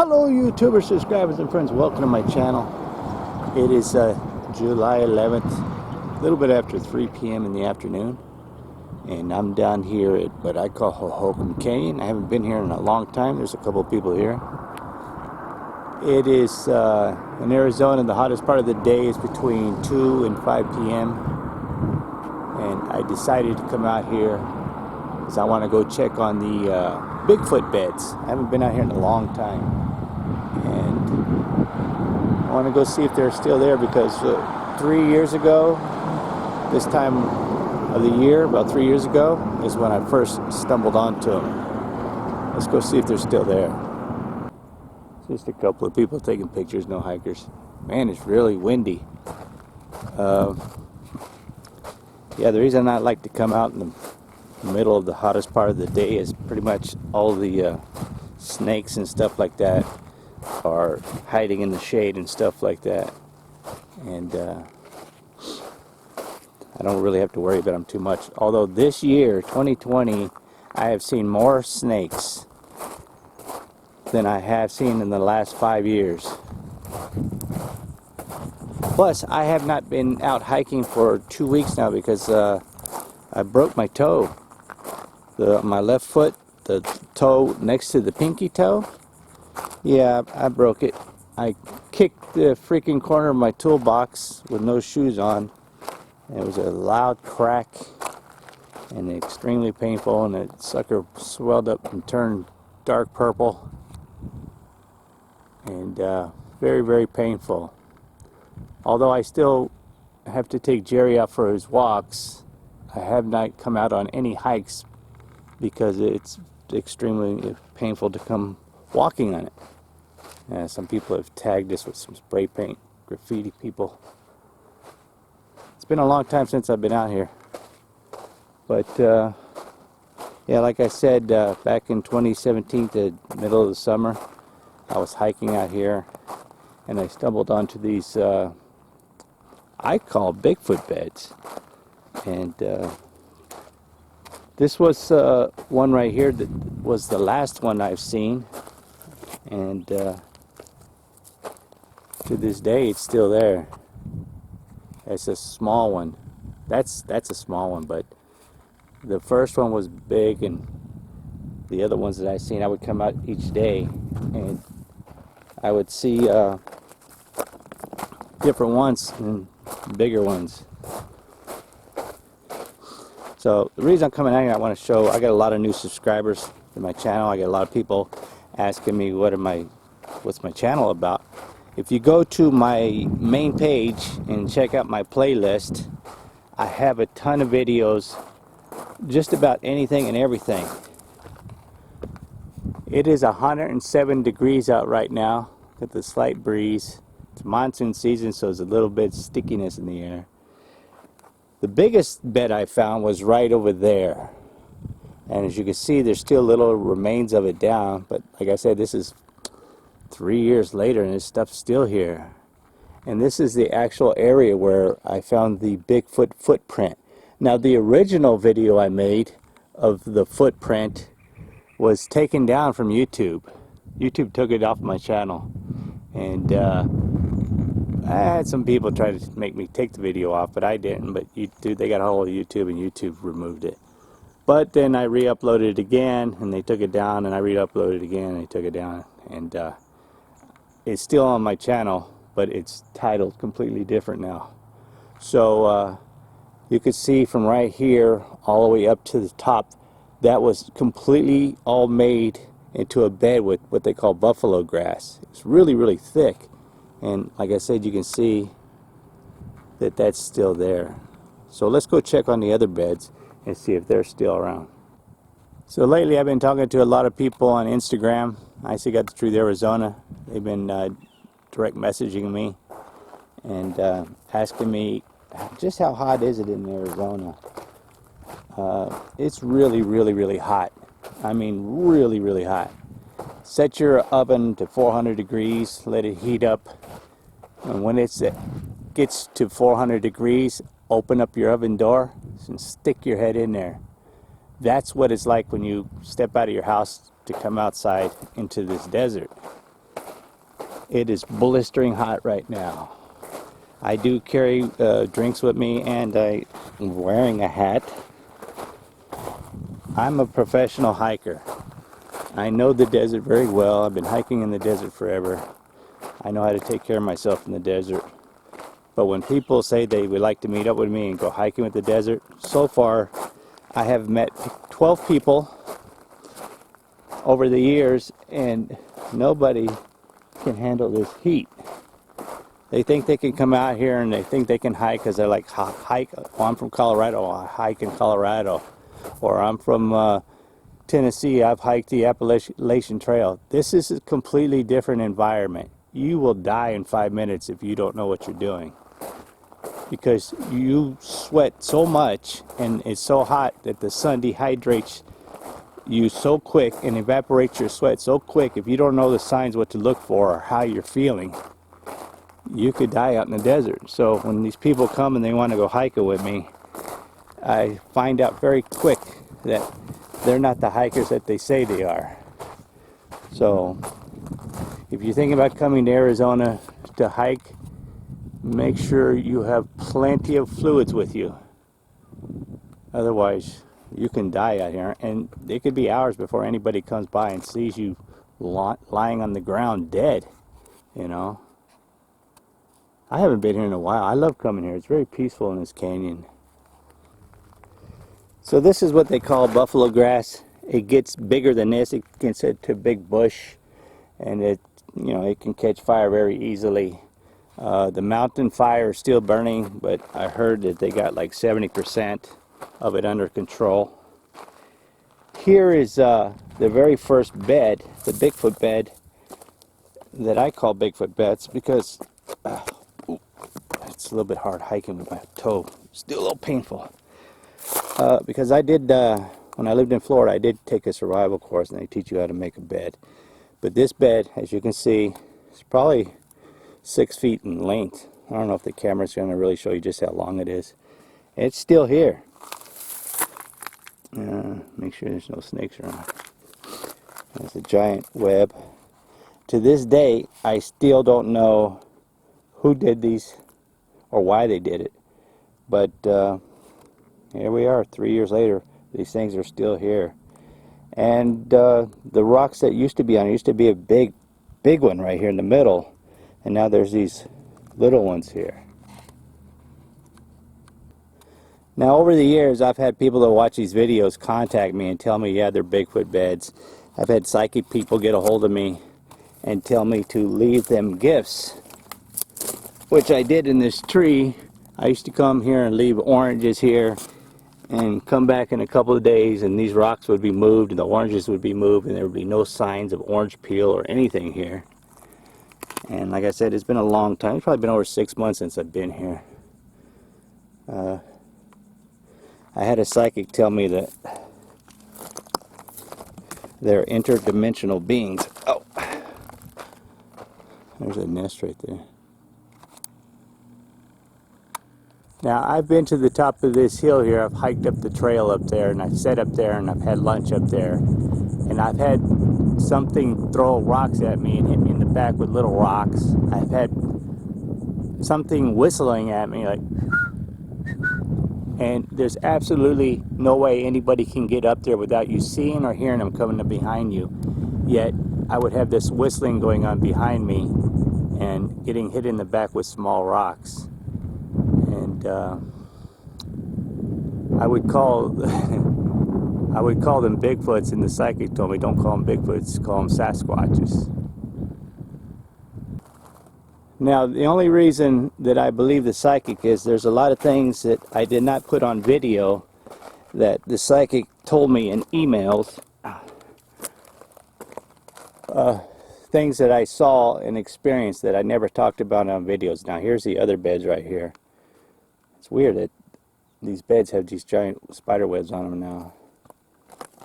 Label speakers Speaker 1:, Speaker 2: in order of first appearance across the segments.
Speaker 1: Hello YouTubers, subscribers and friends, welcome to my channel. It is July 11th, a little bit after 3 p.m. in the afternoon, and I'm down here at what I call Hohokam Canyon. I haven't been here in a long time. There's a couple of people here. It is in Arizona, the hottest part of the day is between 2 and 5 p.m. and I decided to come out here because I want to go check on the Bigfoot beds. I haven't been out here in a long time, and I want to go see if they're still there because 3 years ago, this time of the year, about 3 years ago, is when I first stumbled onto them. Let's go see if they're still there. Just a couple of people taking pictures, no hikers. Man, it's really windy. Yeah, the reason I like to come out in the middle of the hottest part of the day is pretty much all the snakes and stuff like that are hiding in the shade and stuff like that, and I don't really have to worry about them too much. Although this year, 2020, I have seen more snakes than I have seen in the last 5 years. Plus, I have not been out hiking for 2 weeks now because I broke my toe. My left foot, the toe next to the pinky toe. Yeah, I broke it. I kicked the freaking corner of my toolbox with no shoes on. It was a loud crack and extremely painful, and the sucker swelled up and turned dark purple. And very, very painful. Although I still have to take Jerry out for his walks, I have not come out on any hikes because it's extremely painful to come walking on it. Some people have tagged us with some spray paint, graffiti people. It's been a long time since I've been out here. But yeah, like I said, back in 2017, the middle of the summer, I was hiking out here and I stumbled onto these I call Bigfoot beds, and this was one right here that was the last one I've seen, and to this day it's still there. It's a small one. That's a small one, but the first one was big, and the other ones that I've seen, I would come out each day and I would see different ones and bigger ones. So the reason I'm coming out here, I want to show, I got a lot of new subscribers to my channel. I got a lot of people asking me what's my channel about. If you go to my main page and check out my playlist, I have a ton of videos just about anything and everything. It is 107 degrees out right now with a slight breeze. It's monsoon season, so there's a little bit of stickiness in the air. The biggest bed I found was right over there. And as you can see, there's still little remains of it down. But like I said, this is 3 years later and this stuff's still here. And this is the actual area where I found the Bigfoot footprint. Now, the original video I made of the footprint was taken down from YouTube. YouTube took it off my channel, and I had some people try to make me take the video off, but I didn't. But they got a hold of YouTube, and YouTube removed it. But then I re-uploaded it again, and they took it down, and I re-uploaded it again, and they took it down, and it's still on my channel, but it's titled completely different now. So you could see from right here all the way up to the top, that was completely all made into a bed with what they call buffalo grass. It's really, really thick. And like I said, you can see that that's still there. So let's go check on the other beds and see if they're still around. So lately I've been talking to a lot of people on Instagram. I see got the Truth Arizona. They've been direct messaging me and asking me just how hot is it in Arizona. It's really, really, really hot. I mean, really, really hot. Set your oven to 400 degrees, let it heat up, and when it gets to 400 degrees, open up your oven door and stick your head in there. That's what it's like when you step out of your house to come outside into this desert. It is blistering hot right now. I do carry drinks with me, and I'm wearing a hat. I'm a professional hiker. I know the desert very well. I've been hiking in the desert forever. I know how to take care of myself in the desert. But when people say they would like to meet up with me and go hiking with the desert, so far I have met 12 people over the years, and nobody can handle this heat. They think they can come out here and they think they can hike because they're like, hike. Oh, I'm from Colorado, I hike in Colorado. Or I'm from Tennessee, I've hiked the Appalachian Trail. This is a completely different environment. You will die in 5 minutes if you don't know what you're doing. Because you sweat so much and it's so hot that the sun dehydrates you so quick and evaporates your sweat so quick. If you don't know the signs what to look for or how you're feeling, you could die out in the desert. So when these people come and they want to go hiking with me, I find out very quick that they're not the hikers that they say they are. So if you're thinking about coming to Arizona to hike, make sure you have plenty of fluids with you. Otherwise, you can die out here, and it could be hours before anybody comes by and sees you lying on the ground dead, you know. I haven't been here in a while. I love coming here. It's very peaceful in this canyon. So this is what they call buffalo grass. It gets bigger than this. It gets into a big bush, and it can catch fire very easily. The mountain fire is still burning, but I heard that they got like 70% of it under control. Here is the very first bed, the Bigfoot bed, that I call Bigfoot beds because it's a little bit hard hiking with my toe. Still a little painful. Because I did, when I lived in Florida, I did take a survival course and they teach you how to make a bed. But this bed, as you can see, is probably 6 feet in length. I don't know if the camera's going to really show you just how long it is. It's still here. Make sure there's no snakes around. There's a giant web. To this day, I still don't know who did these or why they did it. But here we are, 3 years later. These things are still here. And the rocks that used to be on it used to be a big one right here in the middle. And now there's these little ones here. Now over the years, I've had people that watch these videos contact me and tell me, yeah, they're Bigfoot beds. I've had psychic people get a hold of me and tell me to leave them gifts, which I did in this tree. I used to come here and leave oranges here and come back in a couple of days, and these rocks would be moved and the oranges would be moved and there would be no signs of orange peel or anything here. And like I said, it's been a long time. It's probably been over 6 months since I've been here. I had a psychic tell me that they're interdimensional beings. Oh, there's a nest right there. Now, I've been to the top of this hill here. I've hiked up the trail up there, and I've sat up there, and I've had lunch up there. And I've had something throw rocks at me and hit me in the back with little rocks. I've had something whistling at me, like, and there's absolutely no way anybody can get up there without you seeing or hearing them coming up behind you. Yet, I would have this whistling going on behind me and getting hit in the back with small rocks. And I would call them Bigfoots, and the psychic told me, don't call them Bigfoots, call them Sasquatches. Now, the only reason that I believe the psychic is there's a lot of things that I did not put on video that the psychic told me in emails. Things that I saw and experienced that I never talked about on videos. Now, here's the other beds right here. It's weird that these beds have these giant spider webs on them now.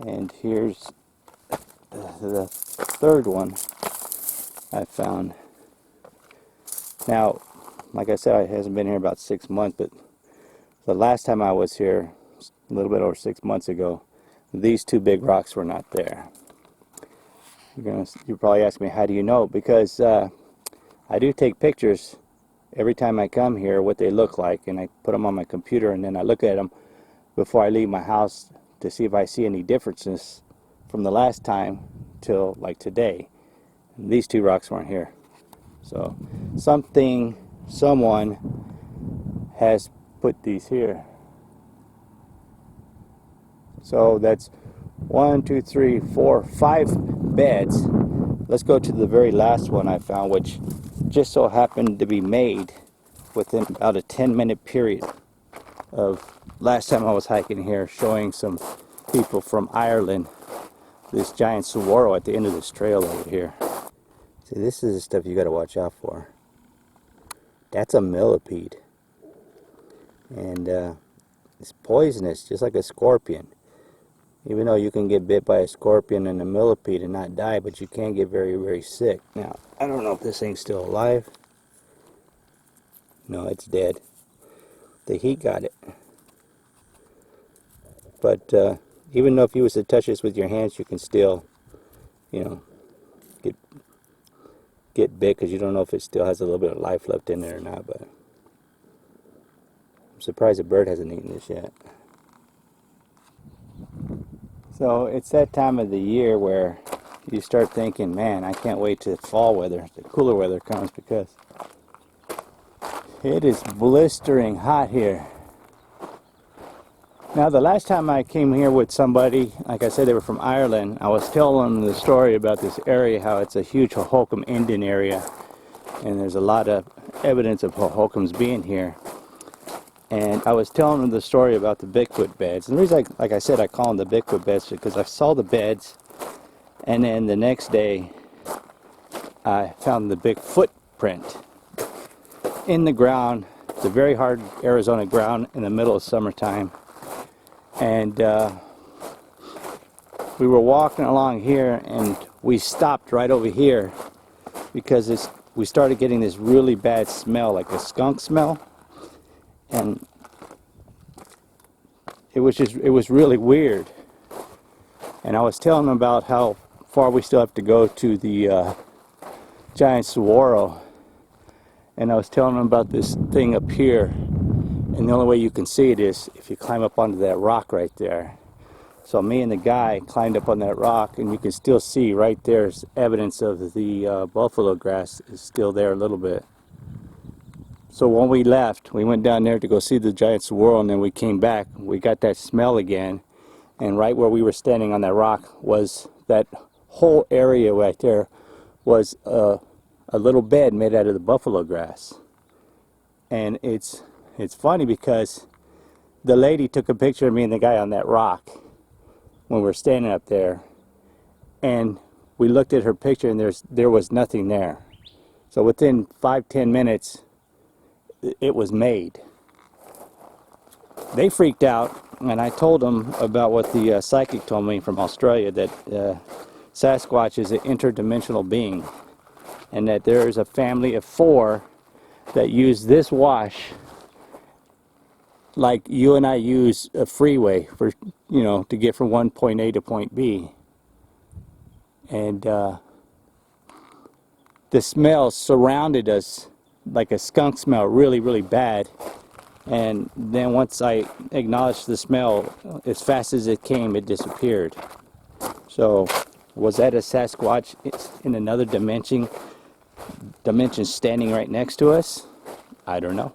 Speaker 1: And here's the third one I found. Now, like I said, it hasn't been here about 6 months, but the last time I was here, a little bit over 6 months ago, these two big rocks were not there. You're probably asking me, how do you know? Because I do take pictures every time I come here, what they look like, and I put them on my computer, and then I look at them before I leave my house to see if I see any differences from the last time till like today. And these two rocks weren't here. So someone has put these here. So that's 1, 2, 3, 4, 5 beds. Let's go to the very last one I found, which just so happened to be made within about a 10-minute period of last time I was hiking here, showing some people from Ireland this giant saguaro at the end of this trail over here. See, this is the stuff you got to watch out for. That's a millipede, and it's poisonous, just like a scorpion. Even though you can get bit by a scorpion and a millipede and not die, but you can get very, very sick. Now, I don't know if this thing's still alive. No, it's dead. The heat got it. But even though if you was to touch this with your hands, you can still, you know, get bit, because you don't know if it still has a little bit of life left in there or not. But I'm surprised a bird hasn't eaten this yet. So it's that time of the year where you start thinking, man, I can't wait till fall weather, the cooler weather comes, because it is blistering hot here. Now, the last time I came here with somebody, like I said, they were from Ireland, I was telling them the story about this area, how it's a huge Hohokam Indian area, and there's a lot of evidence of Hohokams being here. And I was telling them the story about the Bigfoot beds. And the reason, like I said, I call them the Bigfoot beds, because I saw the beds, and then the next day I found the Bigfoot Footprint in the ground, the very hard Arizona ground in the middle of summertime. And we were walking along here, and we stopped right over here because we started getting this really bad smell, like a skunk smell. And it was really weird. And I was telling them about how far we still have to go to the giant saguaro. And I was telling them about this thing up here. And the only way you can see it is if you climb up onto that rock right there. So me and the guy climbed up on that rock, and you can still see right there's evidence of the buffalo grass is still there a little bit. So when we left, we went down there to go see the giant saguaro, and then we came back. We got that smell again, and right where we were standing on that rock was that whole area right there was a little bed made out of the buffalo grass. And it's funny because the lady took a picture of me and the guy on that rock when we were standing up there, and we looked at her picture, and there was nothing there. So within 5-10 minutes, it was made. They freaked out, and I told them about what the psychic told me from Australia, that Sasquatch is an interdimensional being, and that there is a family of 4 that use this wash like you and I use a freeway for, you know, to get from one point A to point B. And the smell surrounded us like a skunk smell, really, really bad. And then once I acknowledged the smell, as fast as it came, it disappeared. So was that a Sasquatch in another dimension standing right next to us? I don't know.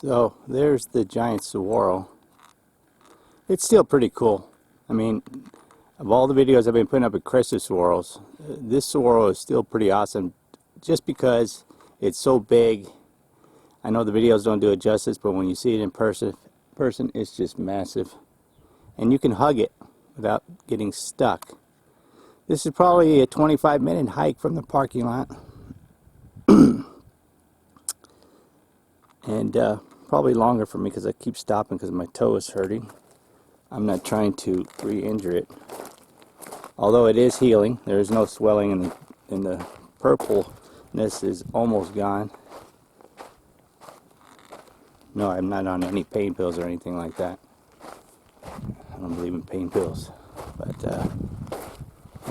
Speaker 1: So there's the giant saguaro. It's still pretty cool. I mean, of all the videos I've been putting up at crested saguaros, this saguaro is still pretty awesome, just because it's so big. I know the videos don't do it justice, but when you see it in person, it's just massive. And you can hug it without getting stuck. This is probably a 25-minute hike from the parking lot. And probably longer for me because I keep stopping because my toe is hurting. I'm not trying to re-injure it. Although it is healing. There is no swelling, in the purpleness is almost gone. No, I'm not on any pain pills or anything like that. I don't believe in pain pills. But the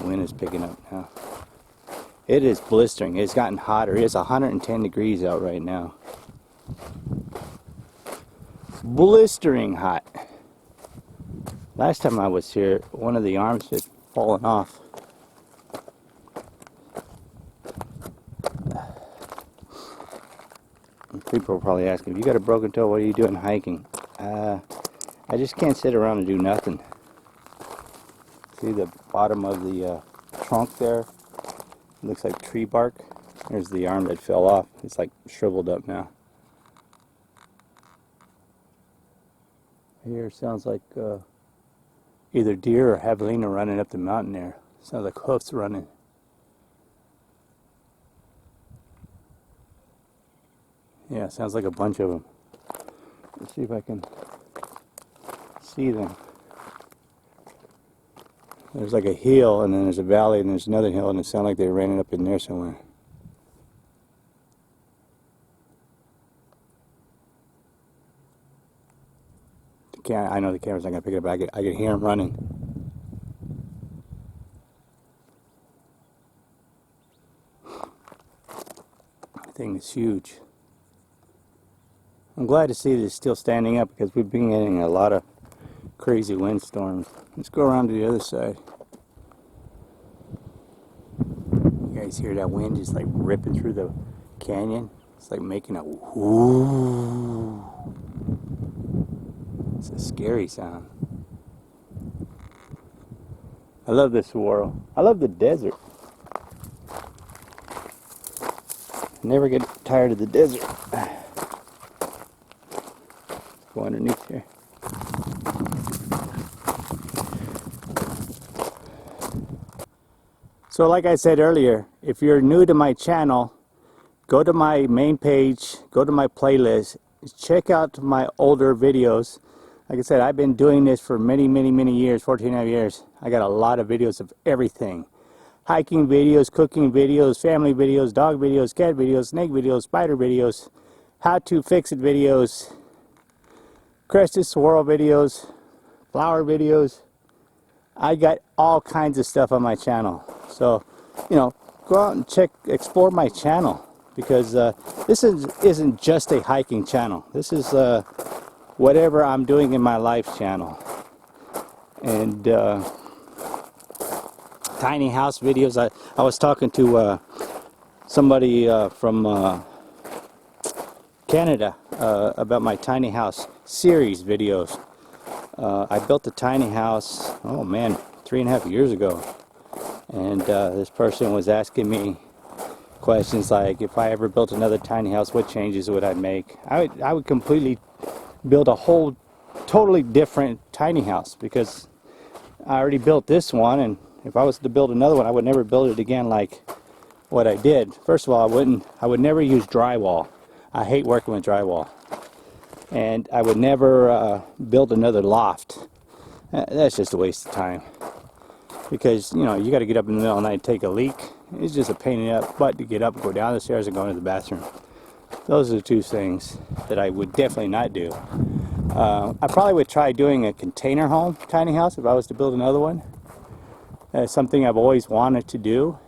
Speaker 1: wind is picking up now. It is blistering. It's gotten hotter. It's 110 degrees out right now. Blistering hot. Last time I was here, one of the arms had fallen off. People are probably asking, if you got a broken toe, what are you doing hiking? I just can't sit around and do nothing. See the bottom of the trunk there? It looks like tree bark. There's the arm that fell off. It's like shriveled up now. Here sounds like either deer or javelina running up the mountain there. Sounds like hoofs running. Yeah, sounds like a bunch of them. Let's see if I can see them. There's like a hill, and then there's a valley, and there's another hill, and it sounds like they ran it up in there somewhere. I know the camera's not going to pick it up, I can hear them running. The thing is huge. I'm glad to see that it's still standing up because we've been getting a lot of crazy windstorms. Let's go around to the other side. You guys hear that wind just like ripping through the canyon? It's like making a whoo. It's a scary sound. I love this Saguaro. I love the desert. I never get tired of the desert. Go underneath here. So like I said earlier, if you're new to my channel, go to my main page, go to my playlist, check out my older videos. Like I said, I've been doing this for many years, 14.5 years. I got a lot of videos of everything. Hiking videos, cooking videos, family videos, dog videos, cat videos, snake videos, spider videos, how to fix it videos, crested swirl videos, flower videos. I got all kinds of stuff on my channel. So, you know, go out and explore my channel, because this isn't just a hiking channel. This is whatever I'm doing in my life channel. And tiny house videos. I was talking to somebody from Canada about my tiny house series videos. I built a tiny house, oh man, 3.5 years ago. And this person was asking me questions like, if I ever built another tiny house, what changes would I make? I would completely build a whole totally different tiny house, because I already built this one, and if I was to build another one, I would never build it again like what I did. First of all, I would never use drywall. I hate working with drywall. And I would never build another loft. That's just a waste of time, because you know, you got to get up in the middle of the night and take a leak. It's just a pain in the butt to get up, go down the stairs, and go into the bathroom. Those are the two things that I would definitely not do. I probably would try doing a container home tiny house if I was to build another one. That's something I've always wanted to do.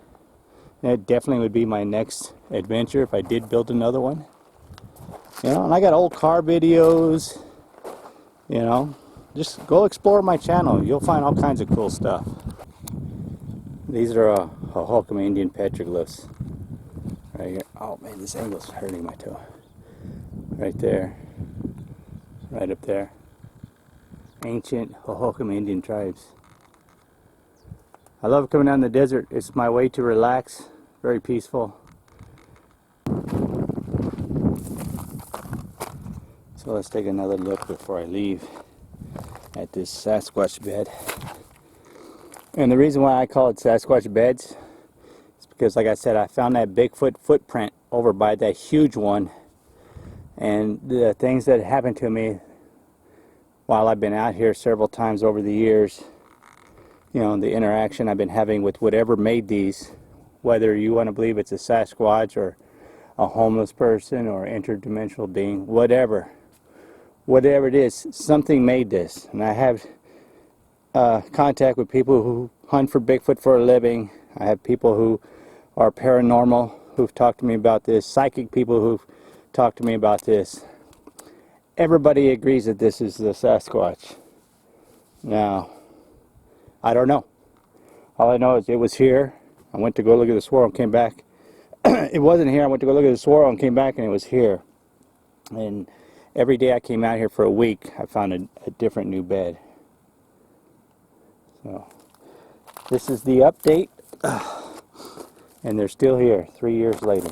Speaker 1: That definitely would be my next adventure if I did build another one. You know, and I got old car videos. You know, just go explore my channel. You'll find all kinds of cool stuff. These are Hohokam Indian petroglyphs. Right here. Oh man, this angle's hurting my toe. Right there. Right up there. Ancient Hohokam Indian tribes. I love coming down the desert. It's my way to relax. Very peaceful. So let's take another look before I leave at this Sasquatch bed. And the reason why I call it Sasquatch beds is because, like I said, I found that Bigfoot footprint over by that huge one. And the things that happened to me while I've been out here several times over the years, you know, the interaction I've been having with whatever made these, whether you want to believe it's a Sasquatch or a homeless person or interdimensional being, whatever it is, something made this. And I have contact with people who hunt for Bigfoot for a living. I have people who are paranormal who've talked to me about this, psychic people who've talked to me about this. Everybody agrees that this is the Sasquatch. Now, I don't know. All I know is it was here. I went to go look at the swirl and came back. It wasn't here. I went to go look at the swirl and came back and it was here. And every day I came out here for a week, I found a different new bed. So, this is the update. And they're still here 3 years later.